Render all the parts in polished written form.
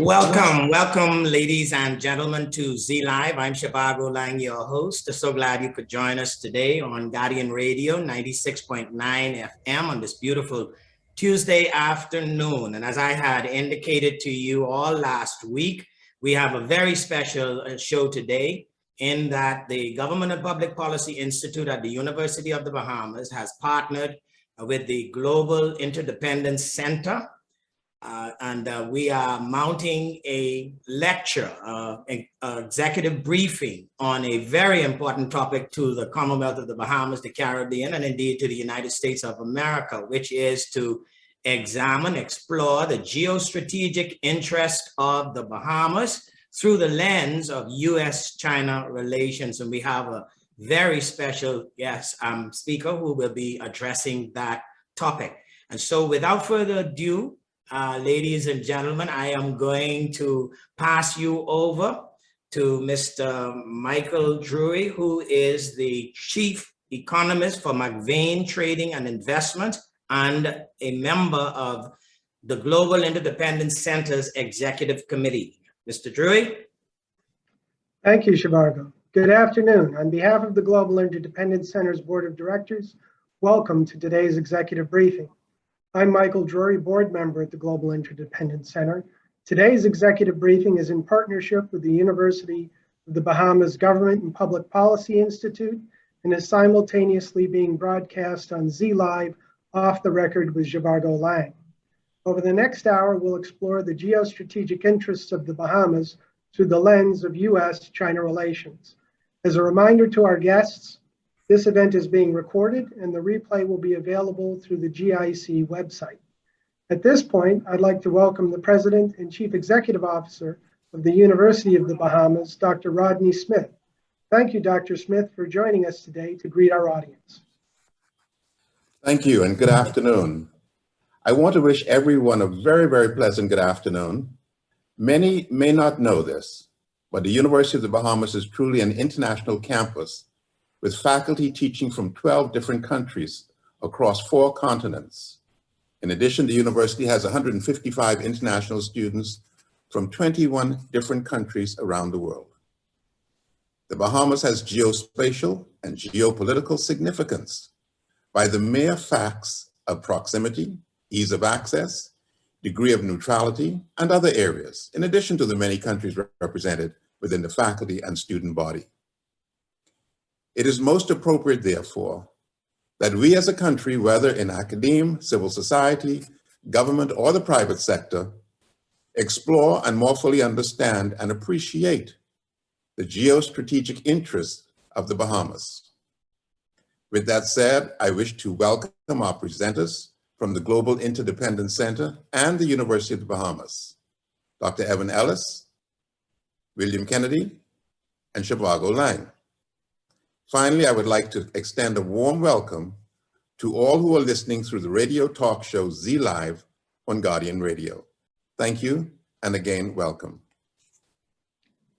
Welcome, ladies and gentlemen, to Z Live. I'm Zhivargo, Laing, your host. So glad you could join us today on Guardian Radio 96.9 FM on this beautiful Tuesday afternoon. And as I had indicated to you all last week, we have a very special show today in that the Government and Public Policy Institute at the University of the Bahamas has partnered with the Global Interdependence Center. We are mounting a lecture, executive briefing on a very important topic to the Commonwealth of the Bahamas, the Caribbean, and indeed to the United States of America, which is to explore the geostrategic interest of the Bahamas through the lens of U.S.-China relations. And we have a very special guest speaker who will be addressing that topic. And so without further ado, ladies and gentlemen, I am going to pass you over to Mr. Michael Drury, who is the Chief Economist for McVean Trading and Investment and a member of the Global Interdependence Center's Executive Committee. Mr. Drury. Thank you, Zhivargo. Good afternoon. On behalf of the Global Interdependence Center's Board of Directors, welcome to today's executive briefing. I'm Michael Drury, board member at the Global Interdependence Center. Today's executive briefing is in partnership with the University of the Bahamas Government and Public Policy Institute and is simultaneously being broadcast on Z Live off the record with Zhivargo Laing. Over the next hour, we'll explore the geostrategic interests of the Bahamas through the lens of U.S.-China relations. As a reminder to our guests, this event is being recorded and the replay will be available through the GIC website. At this point, I'd like to welcome the President and Chief Executive Officer of the University of the Bahamas, Dr. Rodney Smith. Thank you, Dr. Smith, for joining us today to greet our audience. Thank you and good afternoon. I want to wish everyone a very, very pleasant good afternoon. Many may not know this, but the University of the Bahamas is truly an international campus with faculty teaching from 12 different countries across 4 continents. In addition, the university has 155 international students from 21 different countries around the world. The Bahamas has geospatial and geopolitical significance by the mere facts of proximity, ease of access, degree of neutrality, and other areas, in addition to the many countries represented within the faculty and student body. It is most appropriate, therefore, that we as a country, whether in academia, civil society, government, or the private sector, explore and more fully understand and appreciate the geostrategic interests of the Bahamas. With that said, I wish to welcome our presenters from the Global Interdependence Center and the University of the Bahamas, Dr. Ellis, William Kennedy, and Zhivargo Laing. Finally, I would like to extend a warm welcome to all who are listening through the radio talk show Z Live on Guardian Radio. Thank you, and again, welcome.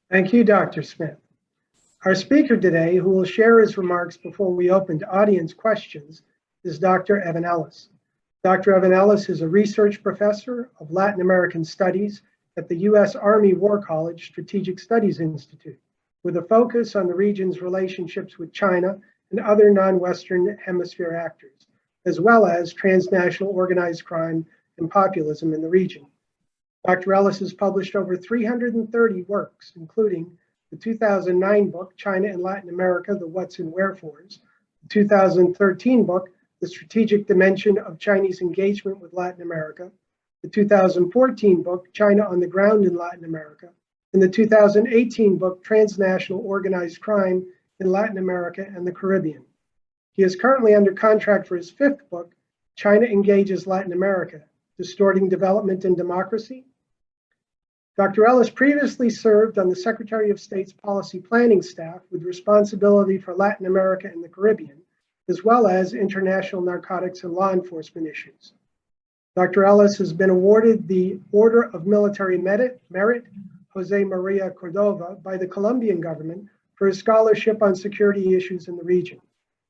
Thank you, Dr. Smith. Our speaker today, who will share his remarks before we open to audience questions, is Dr. Ellis. Dr. Ellis is a research professor of Latin American Studies at the U.S. Army War College Strategic Studies Institute, with a focus on the region's relationships with China and other non-Western hemisphere actors, as well as transnational organized crime and populism in the region. Dr. Ellis has published over 330 works, including the 2009 book, China and Latin America, The Whats and Wherefores, the 2013 book, The Strategic Dimension of Chinese Engagement with Latin America, the 2014 book, China on the Ground in Latin America, and the 2018 book, Transnational Organized Crime in Latin America and the Caribbean. He is currently under contract for his 5th book, China Engages Latin America, Distorting Development and Democracy. Dr. Ellis previously served on the Secretary of State's policy planning staff with responsibility for Latin America and the Caribbean, as well as international narcotics and law enforcement issues. Dr. Ellis has been awarded the Order of Military Merit, Jose Maria Cordova, by the Colombian government for his scholarship on security issues in the region.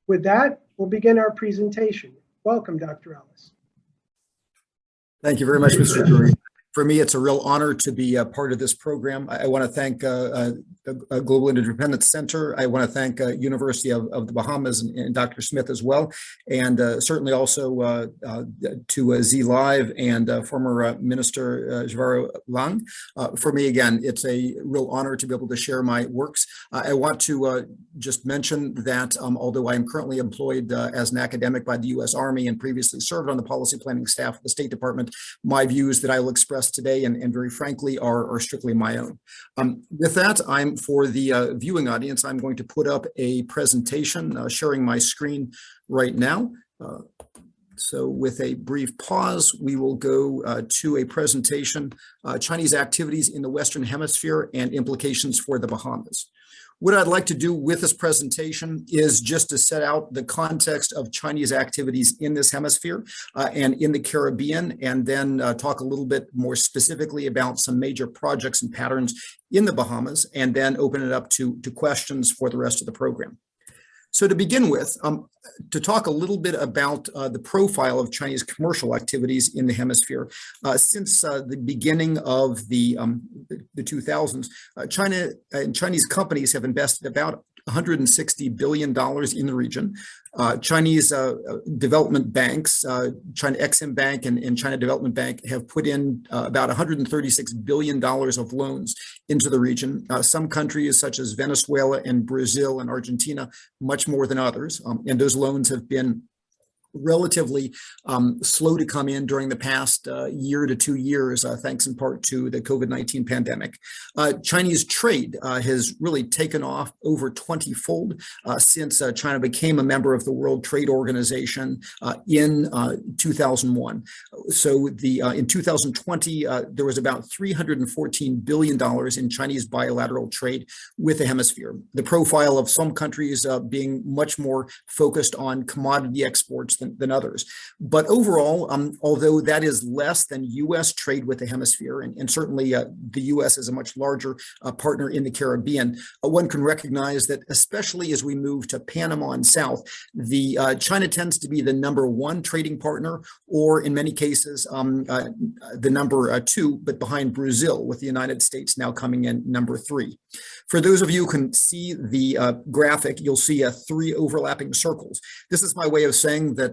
With that, we'll begin our presentation. Welcome, Dr. Ellis. Thank you very much, Mr. Drury. For me, it's a real honor to be a part of this program. I want to thank Global Interdependence Center. I want to thank University of the Bahamas and Dr. Smith as well, and certainly also to Z Live and former Minister Zhivargo Laing. For me, again, it's a real honor to be able to share my works. I want to just mention that although I am currently employed as an academic by the U.S. Army and previously served on the policy planning staff of the State Department, my views that I will express today and very frankly are strictly my own. With that, for the viewing audience, I'm going to put up a presentation, sharing my screen right now. So with a brief pause, we will go to a presentation, Chinese activities in the Western Hemisphere and implications for the Bahamas. What I'd like to do with this presentation is just to set out the context of Chinese activities in this hemisphere and in the Caribbean, and then talk a little bit more specifically about some major projects and patterns in the Bahamas, and then open it up to questions for the rest of the program. So to begin with, to talk a little bit about the profile of Chinese commercial activities in the hemisphere. Since the beginning of the 2000s, China and Chinese companies have invested about $160 billion in the region. Chinese development banks, China Exim Bank and China Development Bank have put in about $136 billion of loans into the region. Some countries such as Venezuela and Brazil and Argentina, much more than others. And those loans have been relatively slow to come in during the past year to 2 years, thanks in part to the COVID-19 pandemic. Chinese trade has really taken off over 20-fold since China became a member of the World Trade Organization in 2001. So in 2020, there was about $314 billion in Chinese bilateral trade with the hemisphere. The profile of some countries being much more focused on commodity exports than others. But overall, although that is less than U.S. trade with the hemisphere, and certainly the U.S. is a much larger partner in the Caribbean, one can recognize that especially as we move to Panama and south, China tends to be the #1 trading partner, or in many cases, the #2, but behind Brazil, with the United States now coming in #3. For those of you who can see the graphic, you'll see 3 overlapping circles. This is my way of saying that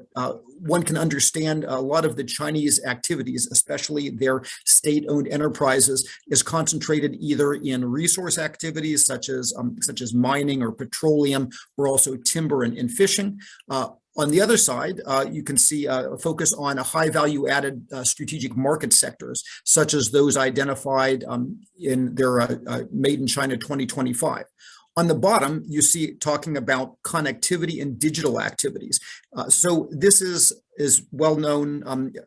one can understand a lot of the Chinese activities, especially their state-owned enterprises, is concentrated either in resource activities such as mining or petroleum, or also timber and fishing. On the other side, you can see a focus on a high value added strategic market sectors, such as those identified in their Made in China 2025. On the bottom, you see talking about connectivity and digital activities. So this is well known.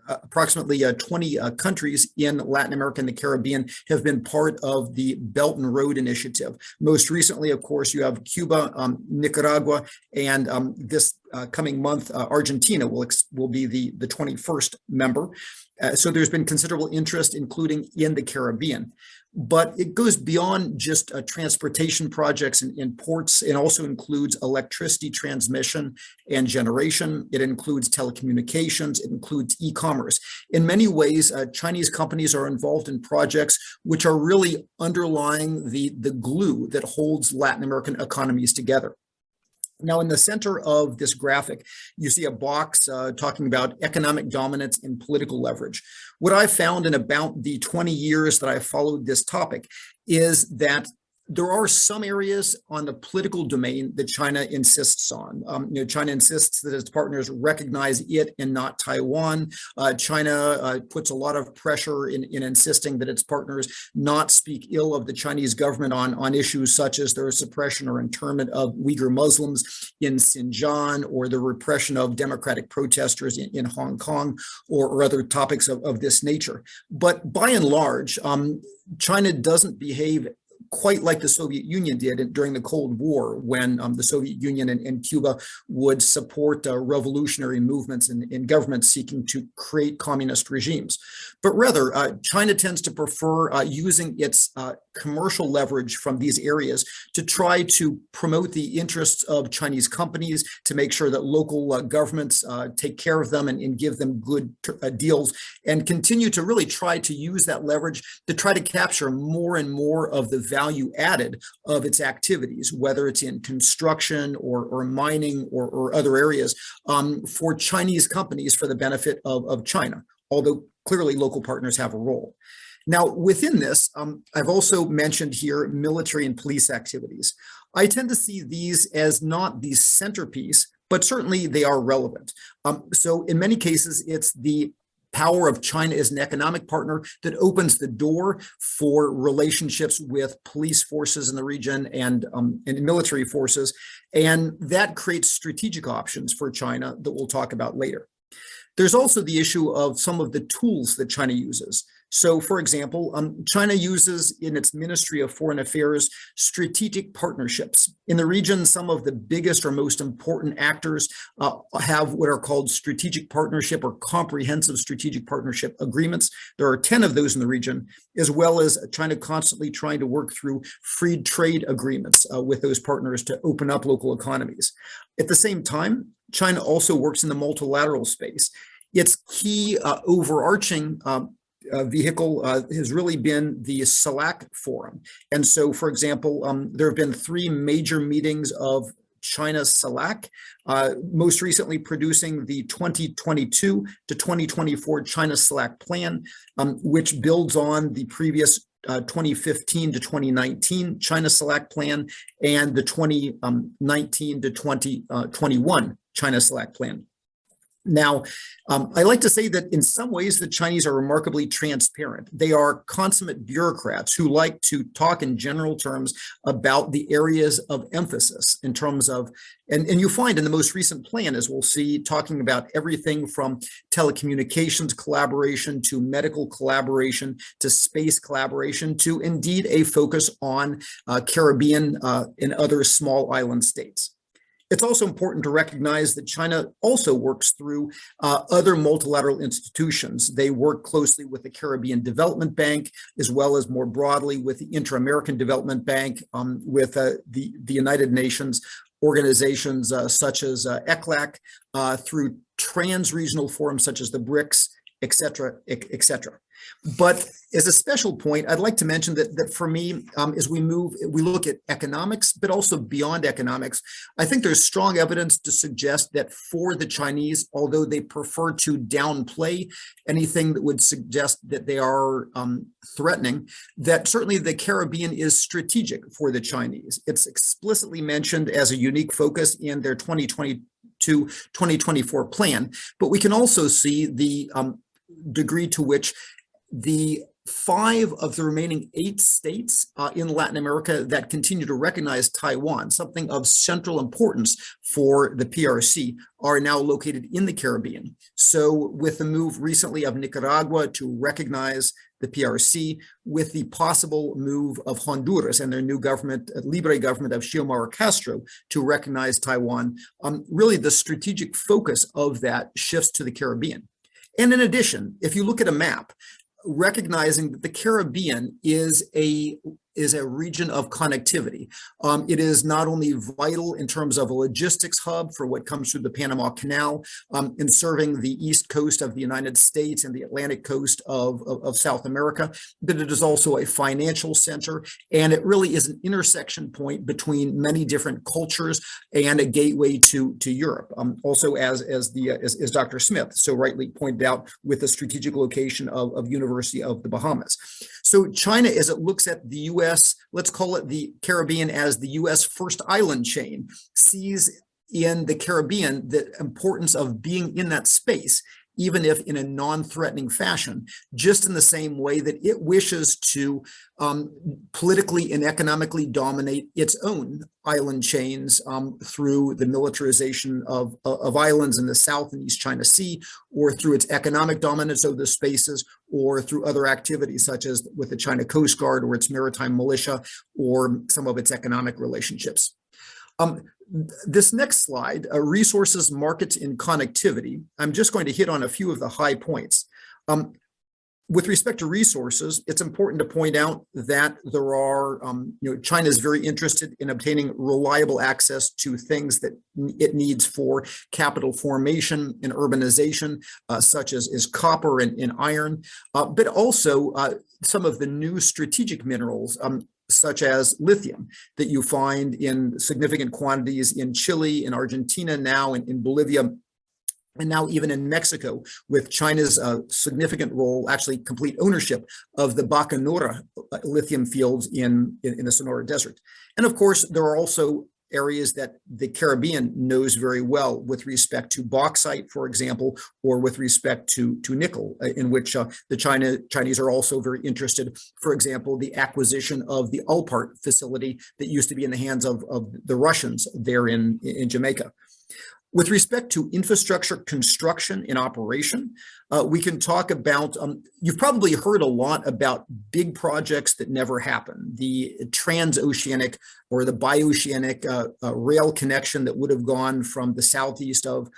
Approximately 20 countries in Latin America and the Caribbean have been part of the Belt and Road Initiative. Most recently, of course, you have Cuba, Nicaragua, and this coming month, Argentina will be the 21st member. So there's been considerable interest, including in the Caribbean. But it goes beyond just transportation projects in ports. It also includes electricity transmission and generation. It includes telecommunications. It includes e-commerce. In many ways, Chinese companies are involved in projects which are really underlying the glue that holds Latin American economies together. Now, in the center of this graphic, you see a box talking about economic dominance and political leverage. What I found in about the 20 years that I followed this topic is that there are some areas on the political domain that China insists on. China insists that its partners recognize it and not Taiwan. China puts a lot of pressure in insisting that its partners not speak ill of the Chinese government on issues such as the suppression or internment of Uyghur Muslims in Xinjiang, or the repression of democratic protesters in Hong Kong, or other topics of this nature. But by and large, China doesn't behave quite like the Soviet Union did during the Cold War, when the Soviet Union and Cuba would support revolutionary movements in governments seeking to create communist regimes. but rather China tends to prefer using its commercial leverage from these areas to try to promote the interests of Chinese companies, to make sure that local governments take care of them and give them good deals, and continue to really try to use that leverage to try to capture more and more of the value added of its activities, whether it's in construction or mining or other areas, for Chinese companies for the benefit of China, although clearly local partners have a role. Now, within this, I've also mentioned here military and police activities. I tend to see these as not the centerpiece, but certainly they are relevant. So in many cases, it's the power of China as an economic partner that opens the door for relationships with police forces in the region and military forces. And that creates strategic options for China that we'll talk about later. There's also the issue of some of the tools that China uses. So, for example, China uses in its Ministry of Foreign Affairs strategic partnerships. In the region, some of the biggest or most important actors have what are called strategic partnership or comprehensive strategic partnership agreements. There are 10 of those in the region, as well as China constantly trying to work through free trade agreements with those partners to open up local economies. At the same time, China also works in the multilateral space. Its key overarching vehicle has really been the CELAC Forum. And so, for example, there have been 3 major meetings of China's CELAC, most recently producing the 2022 to 2024 China CELAC Plan, which builds on the previous 2015 to 2019 China CELAC Plan and the 2019 to 2021 China CELAC Plan. Now, I like to say that in some ways the Chinese are remarkably transparent. They are consummate bureaucrats who like to talk in general terms about the areas of emphasis in terms of, and you find in the most recent plan, as we'll see, talking about everything from telecommunications collaboration to medical collaboration to space collaboration to indeed a focus on Caribbean and other small island states. It's also important to recognize that China also works through other multilateral institutions. They work closely with the Caribbean Development Bank, as well as more broadly with the Inter-American Development Bank, with the United Nations organizations such as ECLAC, through trans-regional forums such as the BRICS, et cetera, et cetera. But as a special point, I'd like to mention that for me, as we look at economics, but also beyond economics, I think there's strong evidence to suggest that for the Chinese, although they prefer to downplay anything that would suggest that they are threatening, that certainly the Caribbean is strategic for the Chinese. It's explicitly mentioned as a unique focus in their 2022-2024 plan, but we can also see the degree to which the 5 of the remaining 8 states in Latin America that continue to recognize Taiwan, something of central importance for the PRC, are now located in the Caribbean. So with the move recently of Nicaragua to recognize the PRC, with the possible move of Honduras and their new government, Libre government of Xiomara Castro, to recognize Taiwan, really the strategic focus of that shifts to the Caribbean. And in addition, if you look at a map, recognizing that the Caribbean is a region of connectivity. It is not only vital in terms of a logistics hub for what comes through the Panama Canal, in serving the east coast of the United States and the Atlantic coast of South America, but it is also a financial center, and it really is an intersection point between many different cultures and a gateway to Europe. Also, as Dr. Smith so rightly pointed out, with the strategic location of University of the Bahamas. So China, as it looks at the U.S., let's call it the Caribbean as the U.S. first island chain, sees in the Caribbean the importance of being in that space, even if in a non-threatening fashion, just in the same way that it wishes to politically and economically dominate its own island chains through the militarization of islands in the South and East China Sea, or through its economic dominance of the spaces, or through other activities such as with the China Coast Guard or its maritime militia, or some of its economic relationships. This next slide, resources, markets, and connectivity, I'm just going to hit on a few of the high points. With respect to resources, it's important to point out that there are, China is very interested in obtaining reliable access to things that it needs for capital formation and urbanization, such as copper and iron, but also some of the new strategic minerals, such as lithium, that you find in significant quantities in Chile, in Argentina now, and in Bolivia, and now even in Mexico, with China's significant role, actually complete ownership of the Bacanora lithium fields in the Sonora Desert. And of course, there are also areas that the Caribbean knows very well with respect to bauxite, for example, or with respect to nickel, in which the Chinese are also very interested. For example, the acquisition of the Alpart facility that used to be in the hands of the Russians there in Jamaica. With respect to infrastructure construction and operation, we can talk about, you've probably heard a lot about big projects that never happen. The transoceanic or the bioceanic rail connection that would have gone from the southeast of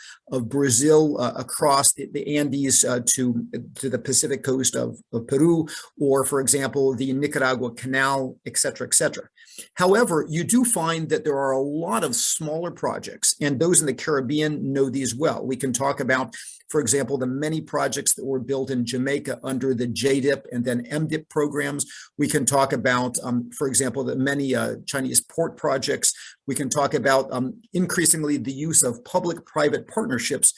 Brazil across the Andes to the Pacific coast of Peru, or for example, the Nicaragua Canal, et cetera, et cetera. However, you do find that there are a lot of smaller projects, and those in the Caribbean know these well. We can talk about, for example, the many projects that were built in Jamaica under the JDIP and then MDIP programs. We can talk about, for example, the many Chinese port projects. We can talk about increasingly the use of public-private partnerships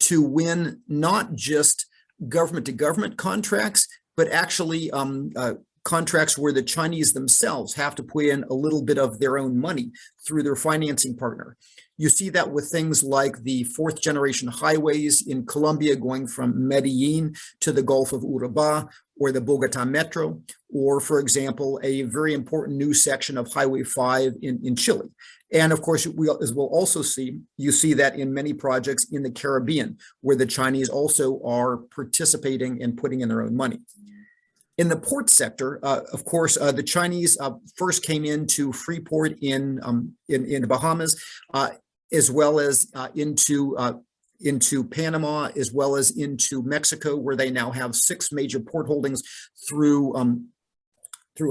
to win not just government-to-government contracts, but actually contracts where the Chinese themselves have to put in a little bit of their own money through their financing partner. You see that with things like the fourth generation highways in Colombia going from Medellin to the Gulf of Urabá, or the Bogota Metro, or for example, a very important new section of Highway 5 in Chile. And of course, as we'll also see, you see that in many projects in the Caribbean, where the Chinese also are participating and putting in their own money. In the port sector, of course, the Chinese first came into Freeport in the Bahamas, as well as into Panama, as well as into Mexico, where they now have 6 major port holdings through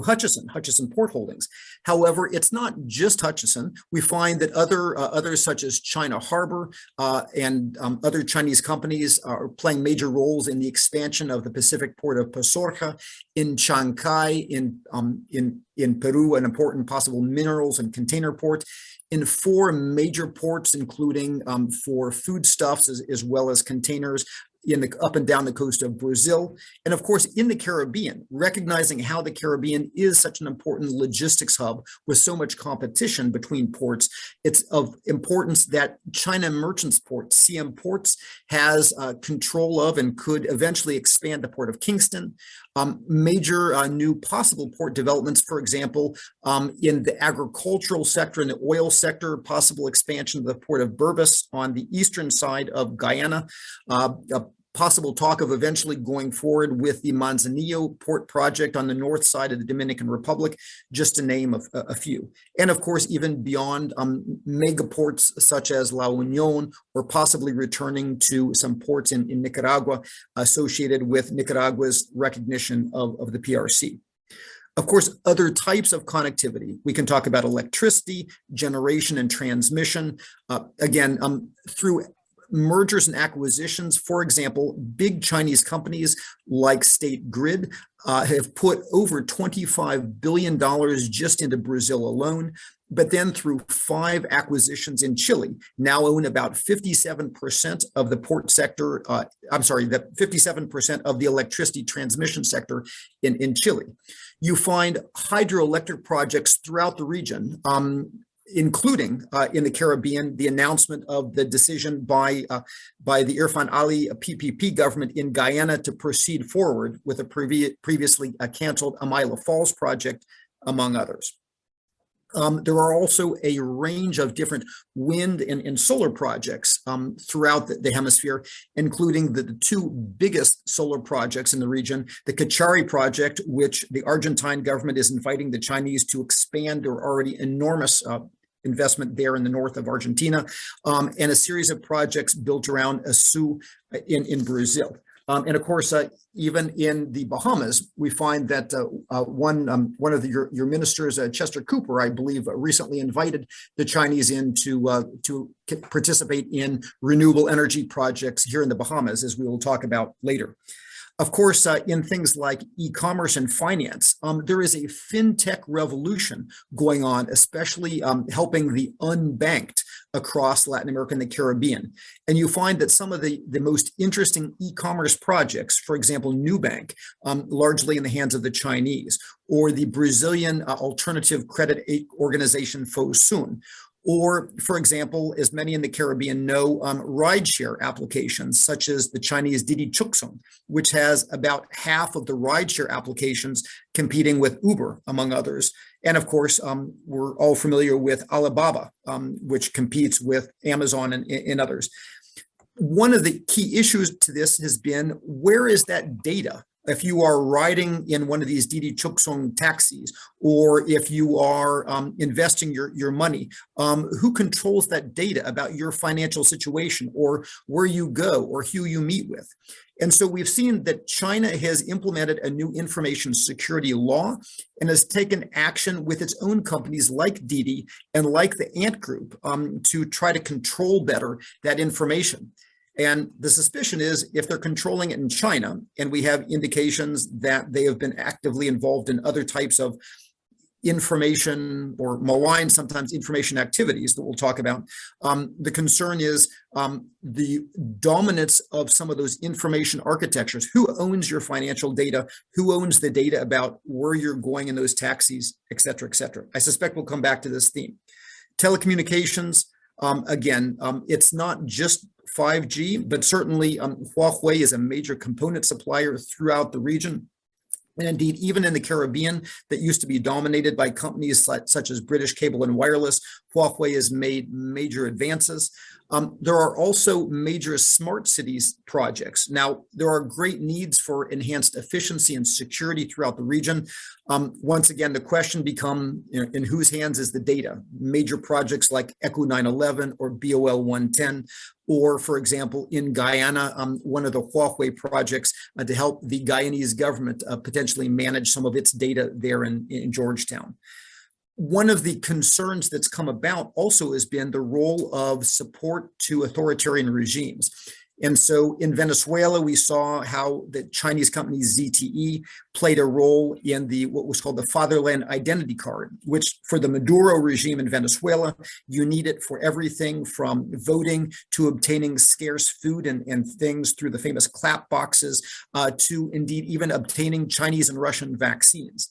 Hutchison Port Holdings. However, it's not just Hutchison. We find that others such as China Harbor and other Chinese companies are playing major roles in the expansion of the Pacific port of Pasorja, in Chancay, in Peru, an important possible minerals and container port, in 4 major ports, including for foodstuffs as well as containers, up and down the coast of Brazil, and of course in the Caribbean, recognizing how the Caribbean is such an important logistics hub with so much competition between ports. It's of importance that China Merchants Port, CM Ports, has control of and could eventually expand the port of Kingston. Major new possible port developments, for example, in the agricultural sector and the oil sector, possible expansion of the port of Burbas on the eastern side of Guyana, possible talk of eventually going forward with the Manzanillo port project on the north side of the Dominican Republic, just to name a few. And of course, even beyond mega ports such as La Union, or possibly returning to some ports in Nicaragua associated with Nicaragua's recognition of the PRC. Of course, other types of connectivity. We can talk about electricity, generation and transmission, again, through mergers and acquisitions. For example, big Chinese companies like State Grid have put over $25 billion just into Brazil alone, but then through 5 acquisitions in Chile, now own about 57% of the port sector, 57% of the electricity transmission sector in Chile. You find hydroelectric projects throughout the region, including in the Caribbean, the announcement of the decision by the Irfan Ali PPP government in Guyana to proceed forward with a previously canceled Amaila Falls project, among others. There are also a range of different wind and solar projects throughout the hemisphere, including the 2 biggest solar projects in the region, the Cachari project, which the Argentine government is inviting the Chinese to expand their already enormous investment there in the north of Argentina, and a series of projects built around Açu in Brazil. And of course, even in the Bahamas, we find that one of your ministers, Chester Cooper, I believe, recently invited the Chinese in to participate in renewable energy projects here in the Bahamas, as we will talk about later. Of course, in things like e-commerce and finance, there is a fintech revolution going on, especially helping the unbanked across Latin America and the Caribbean. And you find that some of the most interesting e-commerce projects, for example, Nubank, largely in the hands of the Chinese, or the Brazilian alternative credit organization Fosun, or, for example, as many in the Caribbean know, rideshare applications such as the Chinese Didi Chuxing, which has about half of the rideshare applications competing with Uber, among others. And of course, we're all familiar with Alibaba, which competes with Amazon and others. One of the key issues to this has been, where is that data? If you are riding in one of these Didi Chuxing taxis, or if you are investing your money, who controls that data about your financial situation, or where you go, or who you meet with? And so we've seen that China has implemented a new information security law and has taken action with its own companies like Didi and like the Ant Group to try to control better that information. And the suspicion is, if they're controlling it in China, and we have indications that they have been actively involved in other types of information or malign, sometimes information activities that we'll talk about, the concern is the dominance of some of those information architectures. Who owns your financial data? Who owns the data about where you're going in those taxis, et cetera, et cetera? I suspect we'll come back to this theme. Telecommunications, again, it's not just 5G, but certainly Huawei is a major component supplier throughout the region. And indeed, even in the Caribbean, that used to be dominated by companies such as British Cable and Wireless, Huawei has made major advances. There are also major smart cities projects. Now, there are great needs for enhanced efficiency and security throughout the region. Once again, the question becomes, in whose hands is the data? Major projects like ECHO 911 or BOL 110, or, for example, in Guyana, one of the Huawei projects to help the Guyanese government potentially manage some of its data there in Georgetown. One of the concerns that's come about also has been the role of support to authoritarian regimes. And so in Venezuela, we saw how the Chinese company ZTE played a role in what was called the Fatherland Identity Card, which for the Maduro regime in Venezuela, you need it for everything from voting to obtaining scarce food and things through the famous clap boxes to indeed even obtaining Chinese and Russian vaccines.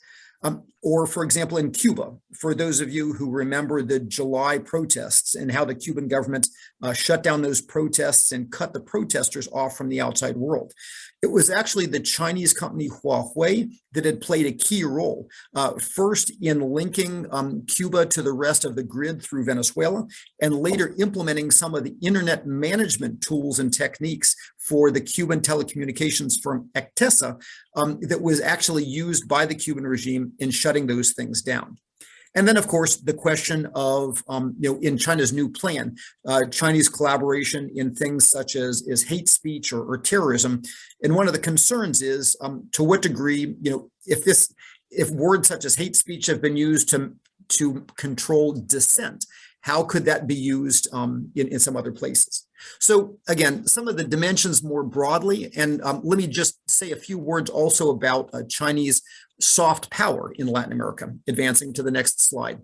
Or, for example, in Cuba, for those of you who remember the July protests and how the Cuban government shut down those protests and cut the protesters off from the outside world. It was actually the Chinese company Huawei that had played a key role, first in linking Cuba to the rest of the grid through Venezuela, and later implementing some of the internet management tools and techniques for the Cuban telecommunications firm Ectesa that was actually used by the Cuban regime in shutting those things down. And then, of course, the question of, in China's new plan, Chinese collaboration in things such as hate speech or terrorism. And one of the concerns is, to what degree, if words such as hate speech have been used to control dissent, how could that be used in some other places? So again, some of the dimensions more broadly, and let me just say a few words also about Chinese soft power in Latin America, advancing to the next slide.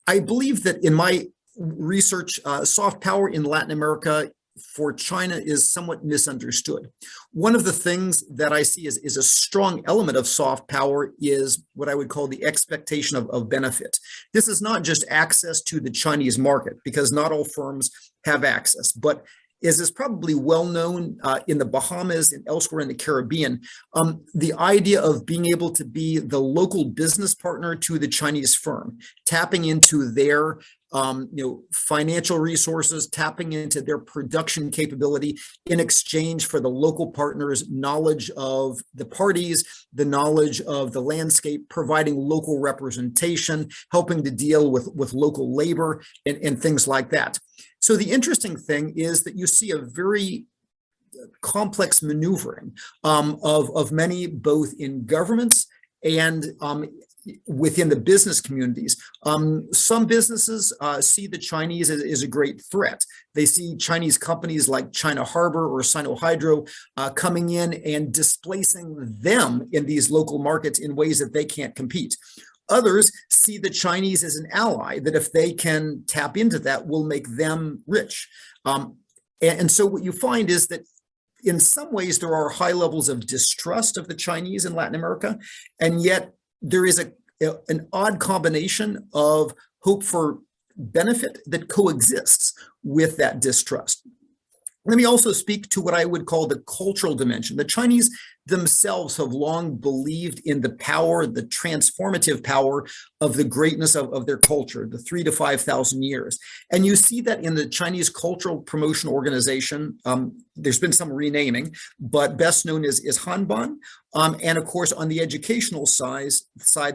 I believe that in my research, soft power in Latin America for China is somewhat misunderstood. One of the things that I see is a strong element of soft power is what I would call the expectation of benefit. This is not just access to the Chinese market, because not all firms have access, but as is probably well known in the Bahamas and elsewhere in the Caribbean, the idea of being able to be the local business partner to the Chinese firm, tapping into their financial resources, tapping into their production capability in exchange for the local partners' knowledge of the parties, the knowledge of the landscape, providing local representation, helping to deal with local labor and things like that. So the interesting thing is that you see a very complex maneuvering of many, both in governments and within the business communities. Some businesses see the Chinese as a great threat. They see Chinese companies like China Harbor or Sinohydro coming in and displacing them in these local markets in ways that they can't compete. Others see the Chinese as an ally, that if they can tap into that, will make them rich. And so what you find is that in some ways there are high levels of distrust of the Chinese in Latin America, and yet there is an odd combination of hope for benefit that coexists with that distrust. Let me also speak to what I would call the cultural dimension. The Chinese themselves have long believed in the power, the transformative power of the greatness of their culture, the 3,000 to 5,000 years. And you see that in the Chinese Cultural Promotion Organization. There's been some renaming, but best known is Hanban. And of course, on the educational side,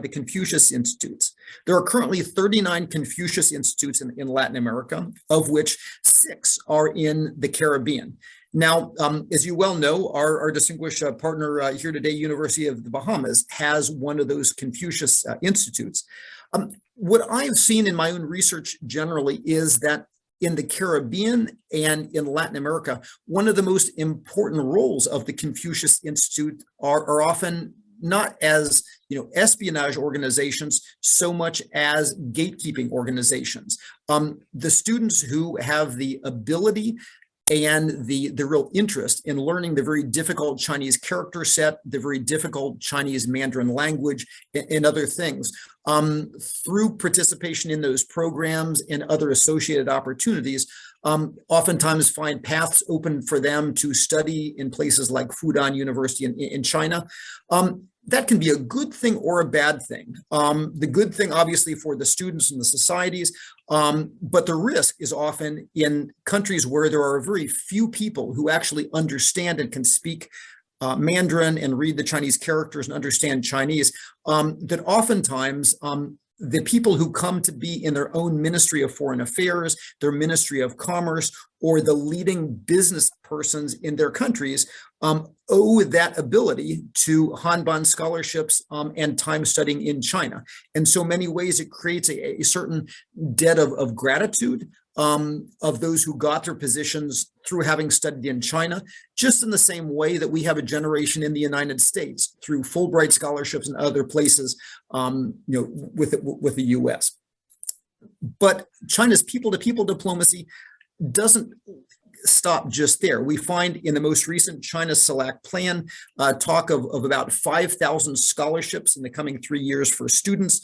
the Confucius Institutes. There are currently 39 Confucius Institutes in Latin America, of which 6 are in the Caribbean. Now, as you well know, our distinguished partner here today, University of the Bahamas, has one of those Confucius Institutes. What I've seen in my own research generally is that in the Caribbean and in Latin America, one of the most important roles of the Confucius Institute are often not as espionage organizations so much as gatekeeping organizations. The students who have the ability and the real interest in learning the very difficult Chinese character set, the very difficult Chinese Mandarin language, and other things. Through participation in those programs and other associated opportunities, oftentimes find paths open for them to study in places like Fudan University in China. That can be a good thing or a bad thing. The good thing, obviously, for the students and the societies, but the risk is often in countries where there are very few people who actually understand and can speak Mandarin and read the Chinese characters and understand Chinese, that oftentimes the people who come to be in their own Ministry of Foreign Affairs, their Ministry of Commerce, or the leading business persons in their countries owe that ability to Hanban scholarships and time studying in China. And so many ways it creates a certain debt of gratitude of those who got their positions through having studied in China, just in the same way that we have a generation in the United States through Fulbright scholarships and other places, with the U.S. But China's people-to-people diplomacy doesn't stop just there. We find in the most recent China Select Plan talk of about 5,000 scholarships in the coming 3 years for students,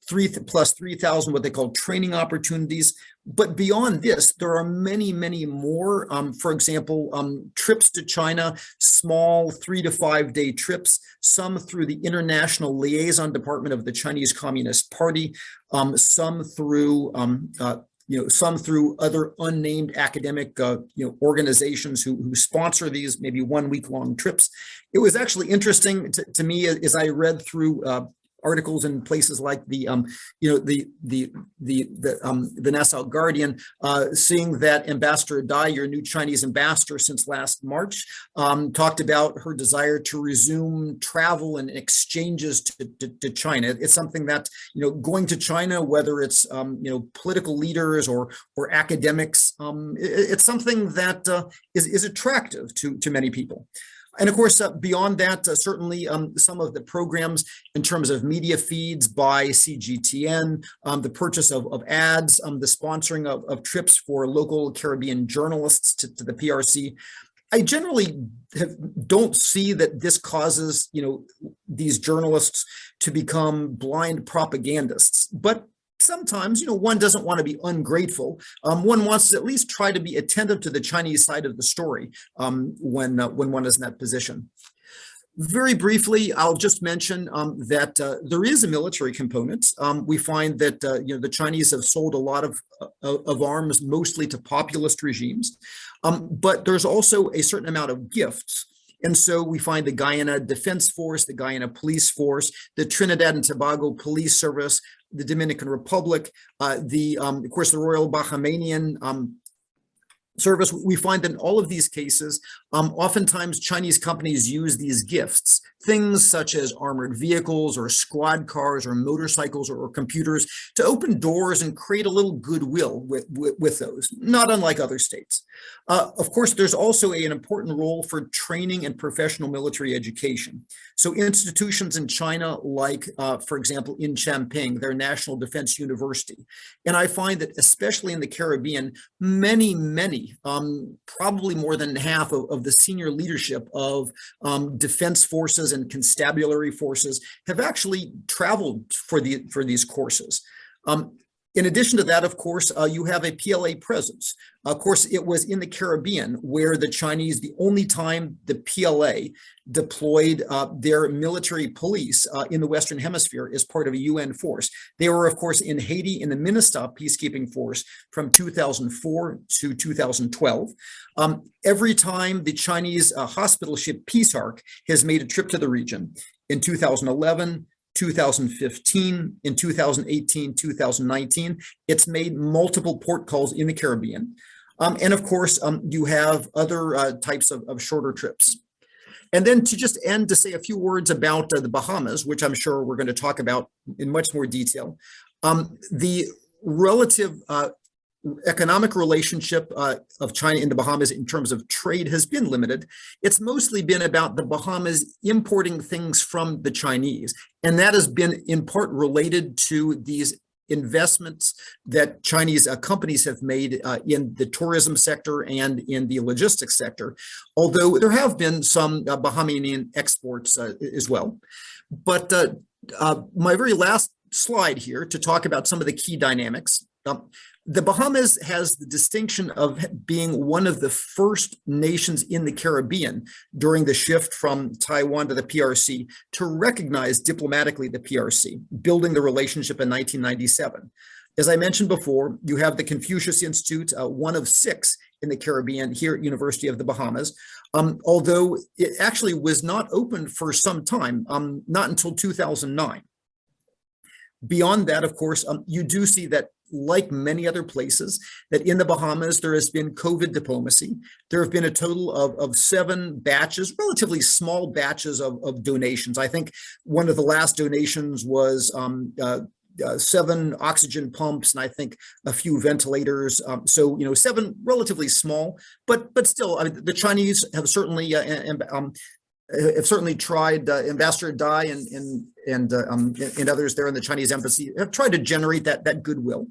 3,000 what they call training opportunities. But beyond this, there are many, many more. For example, trips to China, small 3 to 5 day trips, some through the International Liaison Department of the Chinese Communist Party, some through other unnamed academic organizations who sponsor these maybe 1 week long trips. It was actually interesting to me as I read through articles in places like the Nassau Guardian, seeing that Ambassador Dai, your new Chinese ambassador since last March, talked about her desire to resume travel and exchanges to China. It's something that, going to China, whether it's political leaders or academics, it's something that is attractive to many people. And of course, beyond that, certainly some of the programs in terms of media feeds by CGTN, the purchase of ads, the sponsoring of trips for local Caribbean journalists to the PRC. I generally don't see that this causes, these journalists to become blind propagandists, but sometimes, one doesn't want to be ungrateful. One wants to at least try to be attentive to the Chinese side of the story when one is in that position. Very briefly, I'll just mention that there is a military component. We find that the Chinese have sold a lot of arms, mostly to populist regimes, but there's also a certain amount of gifts. And so we find the Guyana Defense Force, the Guyana Police Force, the Trinidad and Tobago Police Service, the Dominican Republic, of course, the Royal Bahamian Service. We find that in all of these cases, Oftentimes, Chinese companies use these gifts, things such as armored vehicles or squad cars or motorcycles or computers, to open doors and create a little goodwill with those, not unlike other states. Of course, there's also an important role for training and professional military education. So institutions in China, like, for example, in Chongqing, their National Defense University. And I find that especially in the Caribbean, many, probably more than half of the senior leadership of defense forces and constabulary forces have actually traveled for these courses. In addition to that, of course, you have a PLA presence. Of course, it was in the Caribbean where the Chinese, the only time the PLA deployed their military police in the Western Hemisphere as part of a UN force. They were, of course, in Haiti in the MINUSTAH peacekeeping force from 2004 to 2012. Every time the Chinese hospital ship Peace Ark has made a trip to the region, in 2011, 2015, in 2018, 2019, it's made multiple port calls in the Caribbean. And of course, you have other types of shorter trips. And then to just end, to say a few words about the Bahamas, which I'm sure we're going to talk about in much more detail. The relative economic relationship of China and the Bahamas in terms of trade has been limited. It's mostly been about the Bahamas importing things from the Chinese. And that has been in part related to these investments that Chinese companies have made in the tourism sector and in the logistics sector, although there have been some Bahamian exports as well. But my very last slide here to talk about some of the key dynamics. The Bahamas has the distinction of being one of the first nations in the Caribbean during the shift from Taiwan to the PRC to recognize diplomatically the PRC, building the relationship in 1997. As I mentioned before, you have the Confucius Institute, one of 6 in the Caribbean here at University of the Bahamas, although it actually was not open for some time, not until 2009. Beyond that, of course, you do see that, like many other places, that in the Bahamas, there has been COVID diplomacy. There have been a total of 7 batches, relatively small batches of donations. I think one of the last donations was 7 oxygen pumps, and I think a few ventilators. So, 7 relatively small, but still, I mean, the Chinese have certainly tried. Ambassador Dai and others there in the Chinese embassy have tried to generate that goodwill.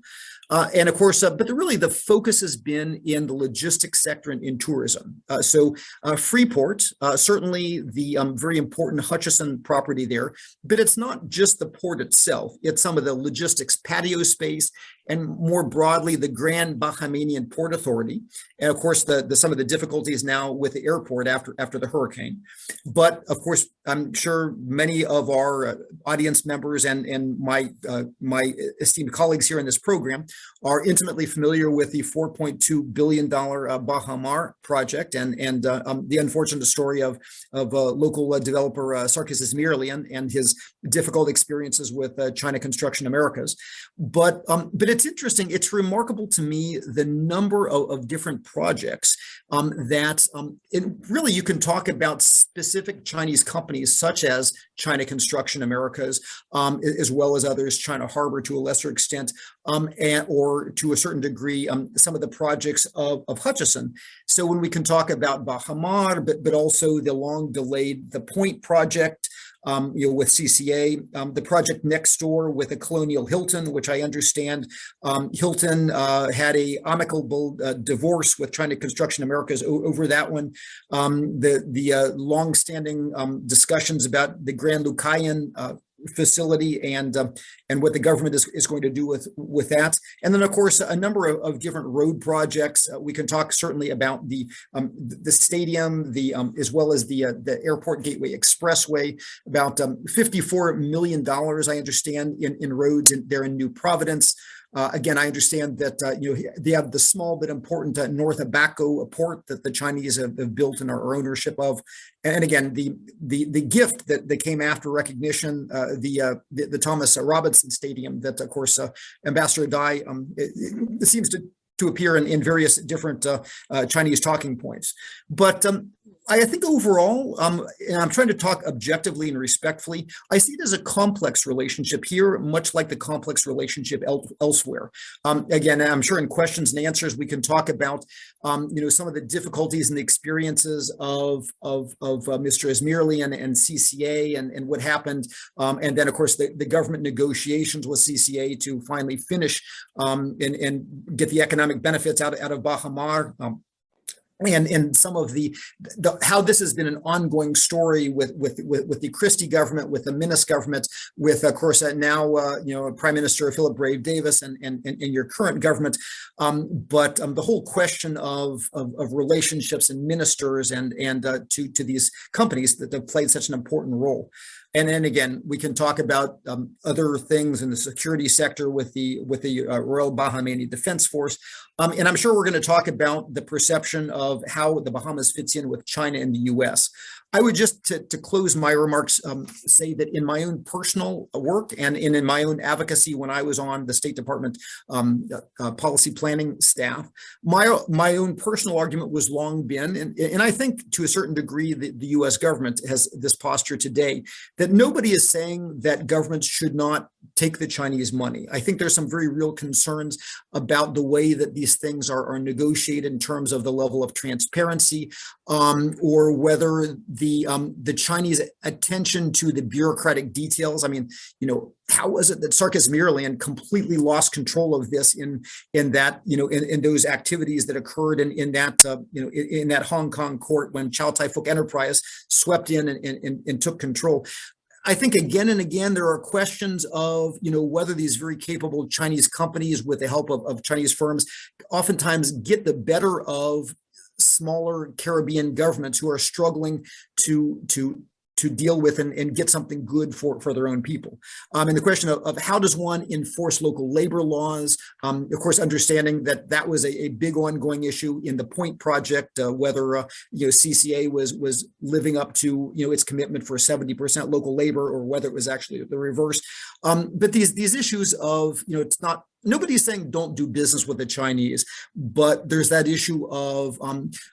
And of course, but really the focus has been in the logistics sector and in tourism. So Freeport, certainly the very important Hutchison property there, but it's not just the port itself. It's some of the logistics patio space and more broadly, the Grand Bahamian Port Authority. And of course, some of the difficulties now with the airport after the hurricane. But of course, I'm sure many of our audience members and my esteemed colleagues here in this program are intimately familiar with the $4.2 billion Baha Mar project and the unfortunate story of local developer Sarkis Mirlian and his difficult experiences with China Construction Americas. But it's interesting. It's remarkable to me the number of different projects that really you can talk about specific Chinese companies such as China Construction Americas, as well as others, China Harbor to a lesser extent, or to a certain degree, some of the projects of Hutchison. So when we can talk about Baha Mar, but also the long delayed, the Point project, with CCA, the project next door with the Colonial Hilton, which I understand Hilton had a amicable divorce with China Construction Americas over that one. The long-standing discussions about the Grand Lucayan facility and what the government is going to do with that. And then, of course, a number of different road projects. We can talk certainly about the stadium, as well as the Airport Gateway Expressway, about $54 million, I understand, in roads there in New Providence. Again, I understand that they have the small but important North Abaco port that the Chinese have built and are ownership of. And again, the gift that came after recognition, the Thomas Robinson Stadium that, of course, Ambassador Dai it seems to to appear in various different Chinese talking points. But I think overall, and I'm trying to talk objectively and respectfully, I see it as a complex relationship here, much like the complex relationship elsewhere. Again, I'm sure in questions and answers, we can talk about, some of the difficulties and the experiences of Mr. Izmirli and CCA and what happened. And then, of course, the government negotiations with CCA to finally finish and get the economic benefits out of Bahamas. And some of the how this has been an ongoing story with the Christie government, with the Minnis government, with of course now Prime Minister Philip Brave Davis and your current government, but the whole question of relationships and ministers and to these companies that have played such an important role. And then again, we can talk about other things in the security sector with the Royal Bahamaini Defense Force. And I'm sure we're going to talk about the perception of how the Bahamas fits in with China and the US. I would just, to close my remarks, say that in my own personal work and in my own advocacy when I was on the State Department policy planning staff, my own personal argument was long been, and I think to a certain degree the US government has this posture today, that nobody is saying that governments should not take the Chinese money. I think there's some very real concerns about the way that these things are negotiated in terms of the level of transparency, or whether the Chinese attention to the bureaucratic details. I mean, how was it that Sarkis Mirland completely lost control of this in that, in those activities that occurred in that Hong Kong court when Chow Tai Fook Enterprise swept in and took control? I think again and again, there are questions of, whether these very capable Chinese companies with the help of Chinese firms oftentimes get the better of smaller Caribbean governments who are struggling to deal with and get something good for their own people. And the question of how does one enforce local labor laws, of course, understanding that was a big ongoing issue in the Point Project, whether CCA was living up to its commitment for 70% local labor, or whether it was actually the reverse. But these issues of, it's not, nobody's saying don't do business with the Chinese, but there's that issue of,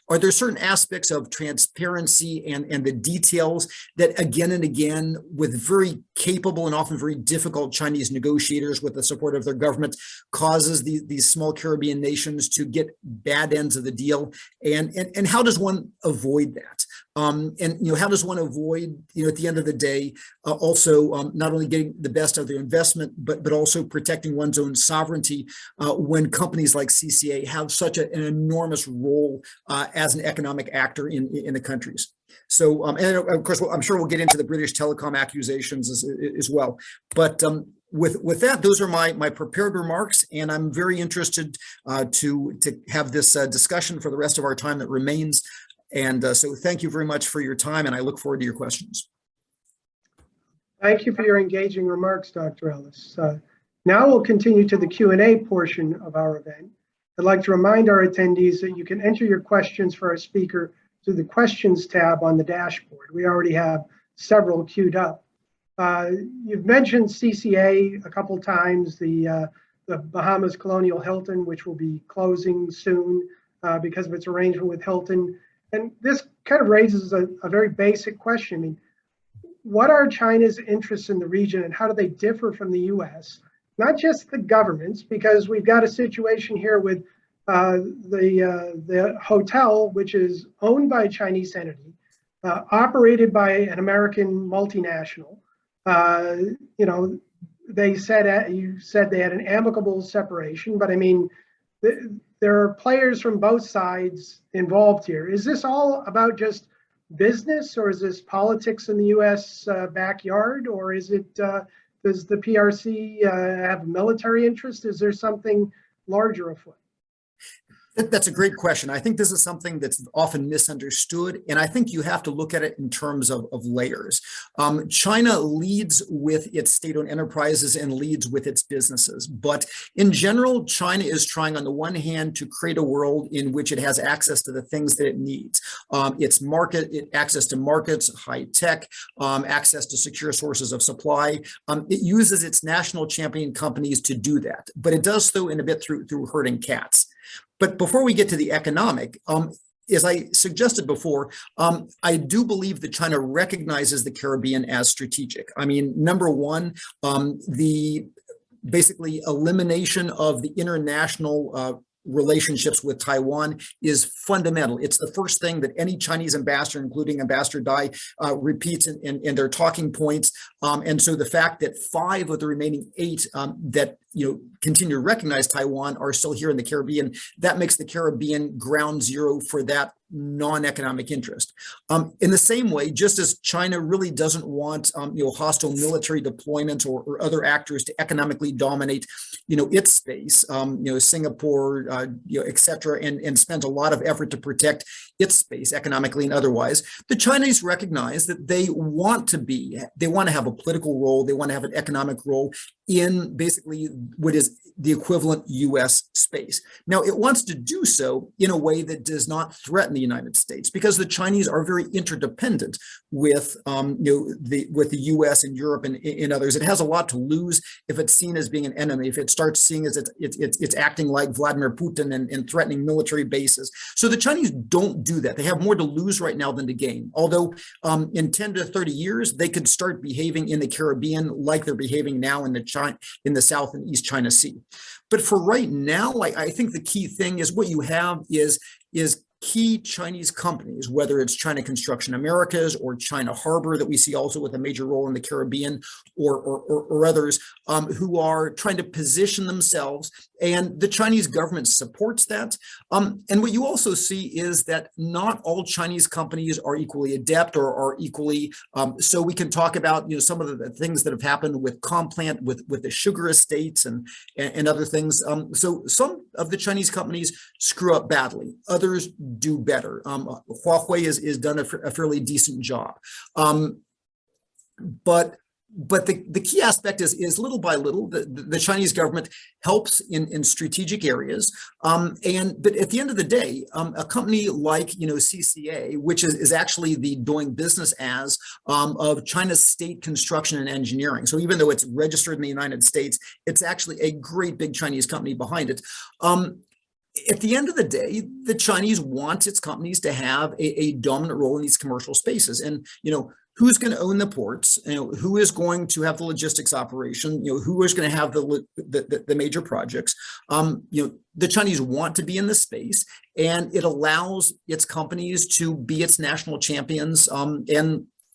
are there certain aspects of transparency and the details that again and again, with very capable and often very difficult Chinese negotiators with the support of their government, causes these small Caribbean nations to get bad ends of the deal? And how does one avoid that? And how does one avoid, at the end of the day, also not only getting the best of their investment, but also protecting one's own sovereignty when companies like CCA have such an enormous role as an economic actor in the countries. So, and of course, I'm sure we'll get into the British telecom accusations as well. But with that, those are my prepared remarks, and I'm very interested to have this discussion for the rest of our time that remains. And so thank you very much for your time, and I look forward to your questions. Thank you for your engaging remarks, Dr. Ellis. Now we'll continue to the Q&A portion of our event. I'd like to remind our attendees that you can enter your questions for our speaker through the questions tab on the dashboard. We already have several queued up. You've mentioned CCA a couple times, the Bahamas Colonial Hilton, which will be closing soon because of its arrangement with Hilton. And this kind of raises a very basic question. I mean, what are China's interests in the region, and how do they differ from the US? Not just the governments, because we've got a situation here with the hotel, which is owned by a Chinese entity, operated by an American multinational. They said, you said they had an amicable separation, but I mean, there are players from both sides involved here. Is this all about just business, or is this politics in the US backyard, or is it, does the PRC have a military interest? Is there something larger afoot? That's a great question. I think this is something that's often misunderstood, and I think you have to look at it in terms of layers. China leads with its state-owned enterprises and leads with its businesses. But in general, China is trying on the one hand to create a world in which it has access to the things that it needs. Access to markets, high tech, access to secure sources of supply. It uses its national champion companies to do that, but it does so in a bit through herding cats. But before we get to the economic, as I suggested before, I do believe that China recognizes the Caribbean as strategic. I mean, number one, the basically elimination of the international relationships with Taiwan is fundamental. It's the first thing that any Chinese ambassador, including Ambassador Dai, repeats in their talking points. And so the fact that 5 of the remaining 8 that continue to recognize Taiwan are still here in the Caribbean, that makes the Caribbean ground zero for that non-economic interest. In the same way, just as China really doesn't want hostile military deployments or other actors to economically dominate its space, Singapore, et cetera, and spends a lot of effort to protect its space economically and otherwise, the Chinese recognize that they want to have a political role, they want to have an economic role in basically what is the equivalent US space. Now, it wants to do so in a way that does not threaten the United States, because the Chinese are very interdependent with the US and Europe and others. It has a lot to lose if it's seen as being an enemy, if it starts seeing as it's acting like Vladimir Putin and threatening military bases. So the Chinese don't do that. They have more to lose right now than to gain. Although in 10 to 30 years, they could start behaving in the Caribbean like they're behaving now in the South and East China Sea. But for right now, I think the key thing is what you have is key Chinese companies, whether it's China Construction Americas or China Harbor that we see also with a major role in the Caribbean or others who are trying to position themselves, and the Chinese government supports that. And what you also see is that not all Chinese companies are equally adept or are equally, so we can talk about some of the things that have happened with Complant, with the sugar estates and other things. So some of the Chinese companies screw up badly, others do better. Huawei is done a fairly decent job. But the key aspect is little by little, the Chinese government helps in strategic areas. But at the end of the day, a company like CCA, which is actually the doing business as of China's state construction and engineering. So even though it's registered in the United States, it's actually a great big Chinese company behind it. At the end of the day, the Chinese want its companies to have a dominant role in these commercial spaces. And, who's going to own the ports? Who is going to have the logistics operation? Who is going to have the major projects? The Chinese want to be in this space, and it allows its companies to be its national champions.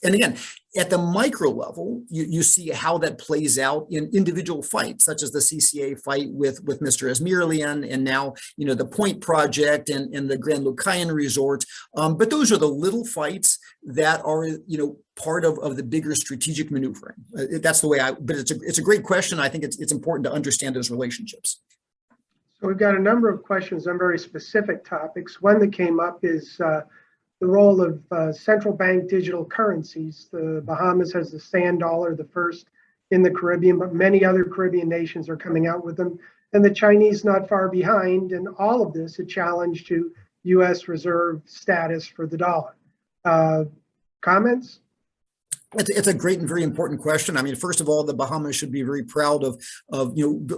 And again, at the micro level, you see how that plays out in individual fights, such as the CCA fight with Mr. Esmirlian, and now, the Point Project and the Grand Lucayan Resort. But those are the little fights that are, part of the bigger strategic maneuvering. That's the way but it's a great question. I think it's important to understand those relationships. So we've got a number of questions on very specific topics. One that came up is the role of central bank digital currencies. The Bahamas has the sand dollar, the first in the Caribbean, but many other Caribbean nations are coming out with them, and the Chinese not far behind. And all of this a challenge to U.S. reserve status for the dollar. Comments? It's a great and very important question. I mean, first of all, the Bahamas should be very proud of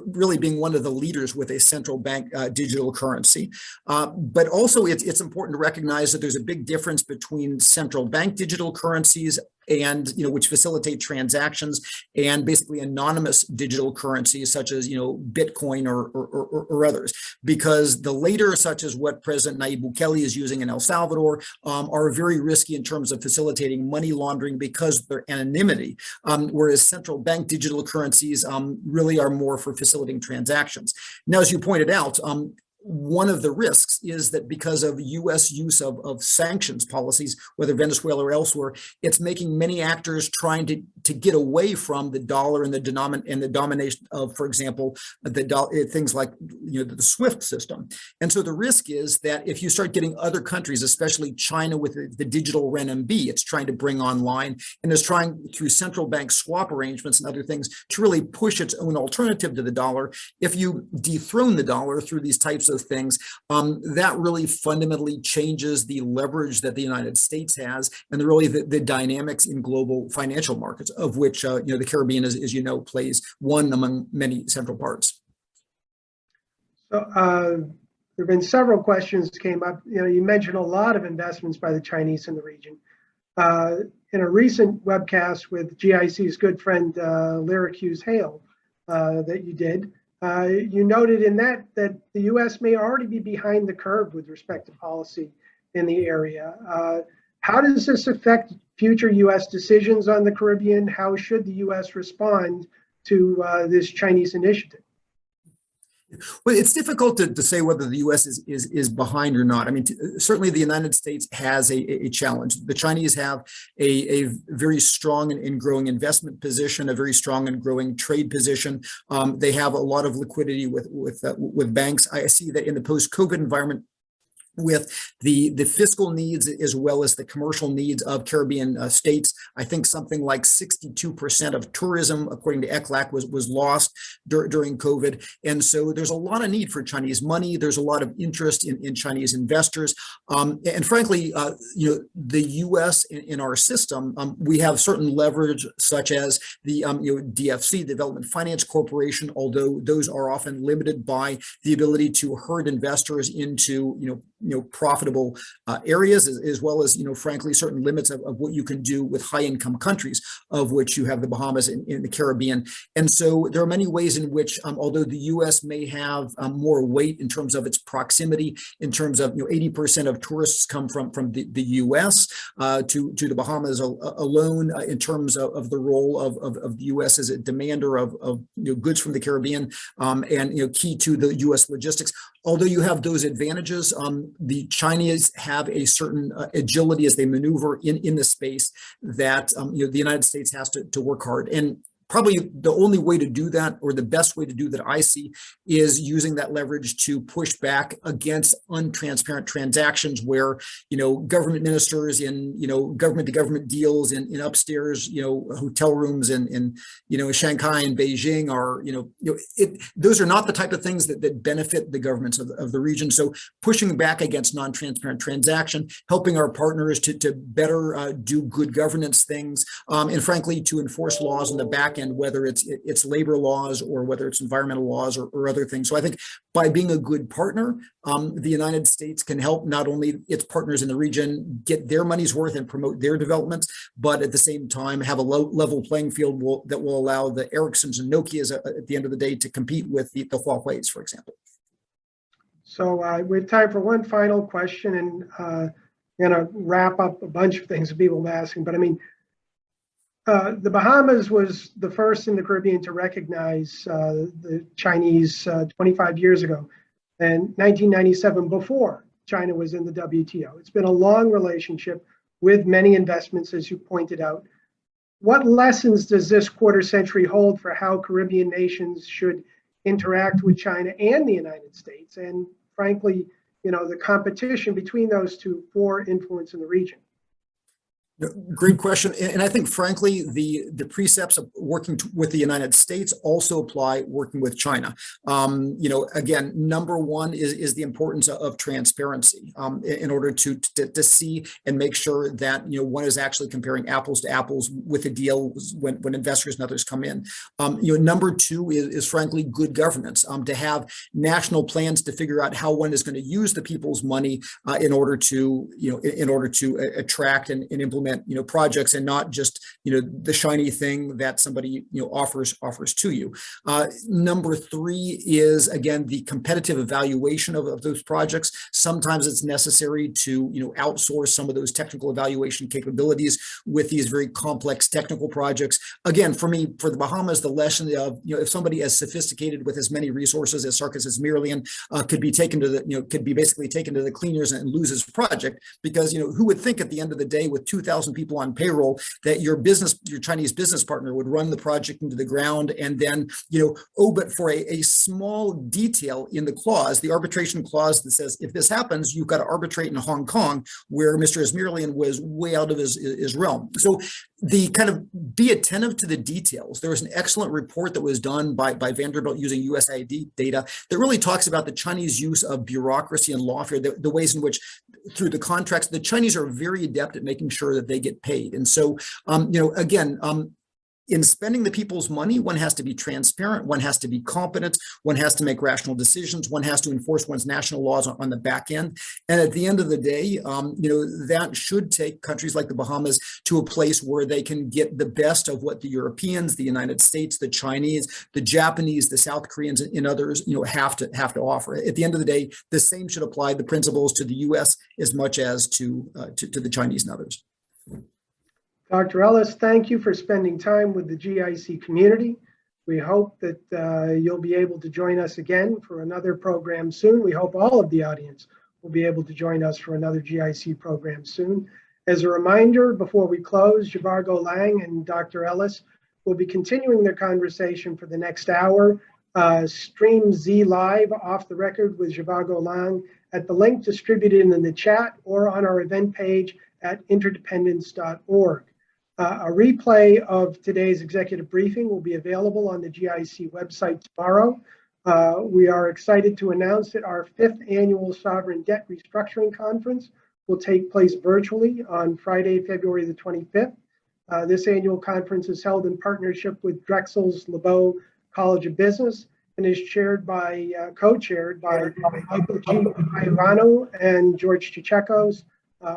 really being one of the leaders with a central bank digital currency. But also, it's important to recognize that there's a big difference between central bank digital currencies and which facilitate transactions, and basically anonymous digital currencies such as Bitcoin or others, because the later, such as what President Nayib Bukele is using in El Salvador, are very risky in terms of facilitating money laundering because of their anonymity, whereas central bank digital currencies really are more for facilitating transactions. Now, as you pointed out, one of the risks is that because of U.S. use of sanctions policies, whether Venezuela or elsewhere, it's making many actors trying to get away from the dollar and the domination of, for example, things like the SWIFT system. And so the risk is that if you start getting other countries, especially China with the digital renminbi, it's trying to bring online and is trying through central bank swap arrangements and other things to really push its own alternative to the dollar. If you dethrone the dollar through these types of things, that really fundamentally changes the leverage that the United States has, and the dynamics in global financial markets, of which the Caribbean, as plays one among many central parts. So There have been several questions that came up. You mentioned a lot of investments by the Chinese in the region. In a recent webcast with GIC's good friend Lyricuse Hale that you did, you noted in that the U.S. may already be behind the curve with respect to policy in the area. How does this affect future U.S. decisions on the Caribbean? How should the U.S. respond to this Chinese initiative? Well, it's difficult to say whether the U.S. is behind or not. I mean, certainly the United States has a challenge. The Chinese have a very strong and growing investment position, a very strong and growing trade position. They have a lot of liquidity with banks. I see that in the post-COVID environment, with the fiscal needs as well as the commercial needs of Caribbean states. I think something like 62% of tourism, according to ECLAC, was lost during COVID. And so there's a lot of need for Chinese money. There's a lot of interest in Chinese investors. And frankly, the U.S. in our system, we have certain leverage, such as the DFC, Development Finance Corporation, although those are often limited by the ability to herd investors into profitable areas, as well as frankly certain limits of what you can do with high income countries, of which you have the Bahamas in the Caribbean. And so there are many ways in which, although the U.S. may have more weight in terms of its proximity, in terms of 80% of tourists come from the U.S. To the Bahamas alone, in terms of the role of the U.S. as a demander of goods from the Caribbean, and key to the U.S. logistics. Although you have those advantages, the Chinese have a certain agility as they maneuver in the space that the United States has to work hard. And probably the only way to do that, or the best way to do that I see, is using that leverage to push back against untransparent transactions where, government ministers in, government to government deals in upstairs, hotel rooms in Shanghai and Beijing are, those are not the type of things that benefit the governments of the region. So pushing back against non-transparent transaction, helping our partners to better do good governance things, and frankly, to enforce laws on the back end, whether it's labor laws or whether it's environmental laws or other things. So I think by being a good partner, the United States can help not only its partners in the region get their money's worth and promote their developments, but at the same time have a level playing field that will allow the Ericssons and Nokias at the end of the day to compete with the Huawei's, for example. So we have time for one final question, and going to wrap up a bunch of things that people have been asking. But I mean, the Bahamas was the first in the Caribbean to recognize the Chinese 25 years ago, and 1997, before China was in the WTO. It's been a long relationship with many investments, as you pointed out. What lessons does this quarter century hold for how Caribbean nations should interact with China and the United States, and frankly, the competition between those two for influence in the region? Great question. And I think, frankly, the precepts of working with the United States also apply working with China. Again, number one is the importance of transparency in order to see and make sure that, one is actually comparing apples to apples with a deal when investors and others come in. Number two is frankly, good governance, to have national plans to figure out how one is going to use the people's money in order to attract and implement projects, and not just the shiny thing that somebody offers to you. Number three is, again, the competitive evaluation of those projects. Sometimes it's necessary to outsource some of those technical evaluation capabilities with these very complex technical projects. Again, for me, for the Bahamas, the lesson of if somebody as sophisticated with as many resources as Sarkis's Mirlian could be basically taken to the cleaners and lose his project, because who would think at the end of the day, with 2,000 people on payroll, that your Chinese business partner would run the project into the ground, and then but for a small detail in the clause, the arbitration clause that says if this happens, you've got to arbitrate in Hong Kong, where Mr. Asmirlian was way out of his realm. So the kind of be attentive to the details. There was an excellent report that was done by Vanderbilt using USAID data that really talks about the Chinese use of bureaucracy and lawfare, the ways in which through the contracts, the Chinese are very adept at making sure that they get paid. And so, again, in spending the people's money, one has to be transparent, one has to be competent, one has to make rational decisions, one has to enforce one's national laws on the back end. And at the end of the day, that should take countries like the Bahamas to a place where they can get the best of what the Europeans, the United States, the Chinese, the Japanese, the South Koreans, and others, have to offer. At the end of the day, the same should apply the principles to the U.S. as much as to the Chinese and others. Dr. Ellis, thank you for spending time with the GIC community. We hope that you'll be able to join us again for another program soon. We hope all of the audience will be able to join us for another GIC program soon. As a reminder, before we close, Zhivargo, Laing, and Dr. Ellis will be continuing their conversation for the next hour. Stream Z Live off the record with Zhivargo Laing at the link distributed in the chat or on our event page at interdependence.org. A replay of today's executive briefing will be available on the GIC website tomorrow. We are excited to announce that our 5th annual Sovereign Debt Restructuring Conference will take place virtually on Friday, February the 25th. This annual conference is held in partnership with Drexel's LeBeau College of Business and is co-chaired by Michael G. Iovano and George Chichekos.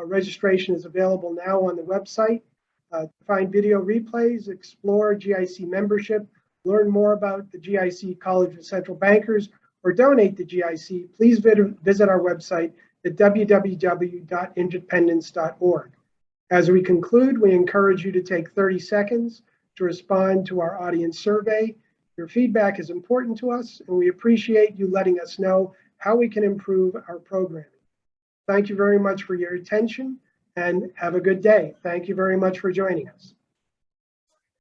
Registration is available now on the website. To find video replays, explore GIC membership, learn more about the GIC College of Central Bankers, or donate to GIC, please visit our website at www.interdependence.org. As we conclude, we encourage you to take 30 seconds to respond to our audience survey. Your feedback is important to us, and we appreciate you letting us know how we can improve our programming. Thank you very much for your attention, and have a good day. Thank you very much for joining us.